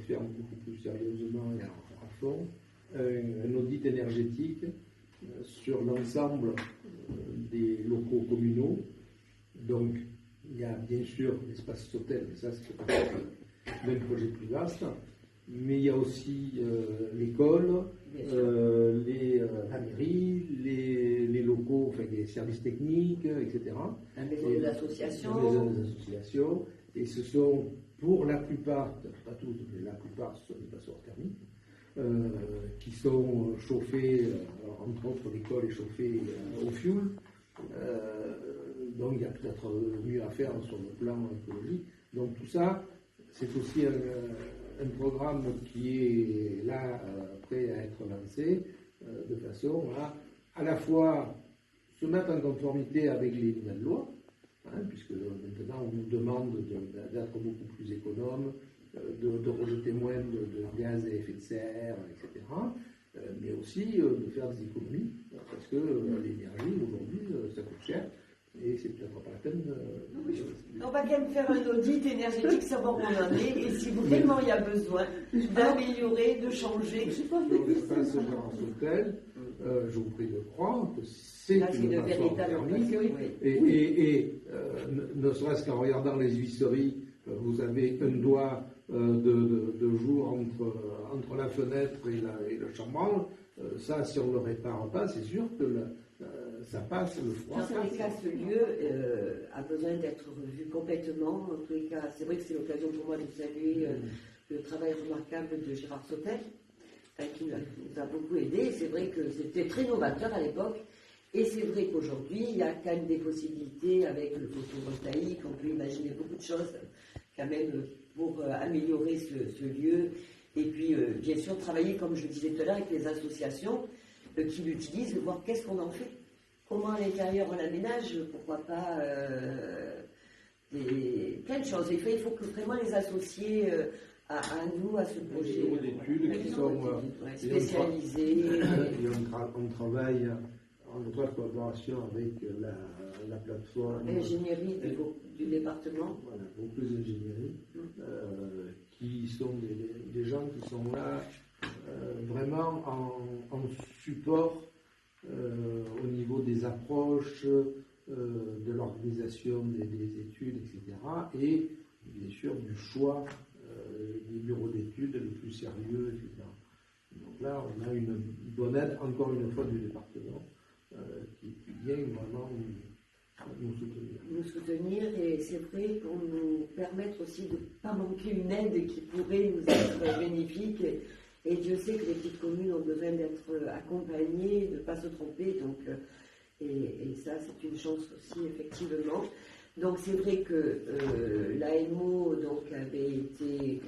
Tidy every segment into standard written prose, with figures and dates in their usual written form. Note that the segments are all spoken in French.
faire beaucoup plus sérieusement et à fond un audit énergétique sur l'ensemble des locaux communaux. Donc, il y a bien sûr l'espace hôtel, mais ça c'est un projet plus vaste, mais il y a aussi l'école, la mairie, les locaux, enfin les services techniques, etc. La maison des associations. La maison des associations, et ce sont pour la plupart, pas toutes, mais la plupart, ce sont des passoires thermiques, qui sont chauffés, entre autres l'école est chauffée au fioul. Donc il y a peut-être mieux à faire sur le plan écologique. Donc tout ça, c'est aussi un programme qui est là, prêt à être lancé, de façon à la fois se mettre en conformité avec les nouvelles lois, puisque maintenant on nous demande d'être beaucoup plus économe, de rejeter moins de gaz à effet de serre, etc. Mais aussi de faire des économies, parce que l'énergie aujourd'hui ça coûte cher. Et c'est peut-être pas la peine. On va quand même faire un audit énergétique, savoir où on en est, et si vraiment il y a besoin d'améliorer, de changer. Dans l'espace Gérard Sautel, je vous prie de croire que c'est une passoire thermique. Et ne serait-ce qu'en regardant les huisseries, vous avez un doigt de jour entre la fenêtre et le chambranle. Ça, si on ne le répare pas, c'est sûr que ça passe, le froid. Dans tous les cas, ce lieu a besoin d'être revu complètement. En tous les cas, c'est vrai que c'est l'occasion pour moi de saluer le travail remarquable de Gérard Sautel, qui nous a beaucoup aidé. C'est vrai que c'était très novateur à l'époque. Et c'est vrai qu'aujourd'hui, il y a quand même des possibilités avec le photovoltaïque. On peut imaginer beaucoup de choses quand même pour améliorer ce lieu. Et puis, bien sûr, travailler, comme je disais tout à l'heure, avec les associations qui l'utilisent, voir qu'est-ce qu'on en fait. Comment à l'intérieur on l'aménage, pourquoi pas plein de choses. Il faut que vraiment les associer à nous, à ce projet. Des bureaux d'études qui sont spécialisés. On travaille en étroite collaboration avec la plateforme. L'ingénierie du département. Voilà, beaucoup d'ingénierie, qui sont des gens qui sont là vraiment en support au niveau des approches, de l'organisation des études, etc. Et bien sûr du choix des bureaux d'études les plus sérieux, etc. Donc là, on a une bonne aide, encore une fois, du département qui vient vraiment nous soutenir. Et c'est vrai pour nous permettre aussi de ne pas manquer une aide qui pourrait nous être bénéfique. Et Dieu sait que les petites communes ont besoin d'être accompagnées, de ne pas se tromper. Donc, et ça, c'est une chance aussi, effectivement. Donc, c'est vrai que l'AMO avait été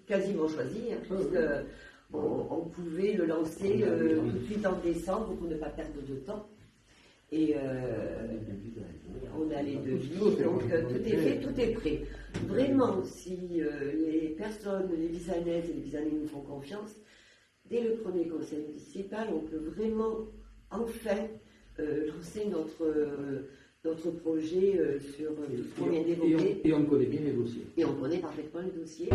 quasiment choisi, puisqu'on pouvait le lancer tout de suite en décembre pour ne pas perdre de temps. Et on a les devis, donc tout est fait, tout est prêt. Vraiment, si les personnes, les Visanaises et les Visanais nous font confiance, dès le premier conseil municipal, on peut vraiment enfin lancer notre projet sur tout ce qu'on vient d'évoquer. Et on connaît bien les dossiers. Et on connaît parfaitement les dossiers.